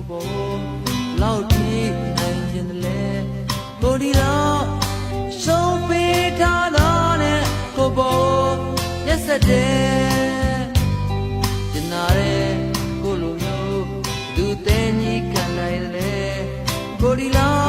ကိုပေါ်လောက်ထိနိုင်ခြင်းလေကိုဒီတော့ဆုံးပေးထားတော့နဲ့ကိုပေါ်ရက်စက်တဲ့ကျနာတဲ့ကိုလိုမျိုးသူတဲကြီးခံနိုင်လေကိုဒီလား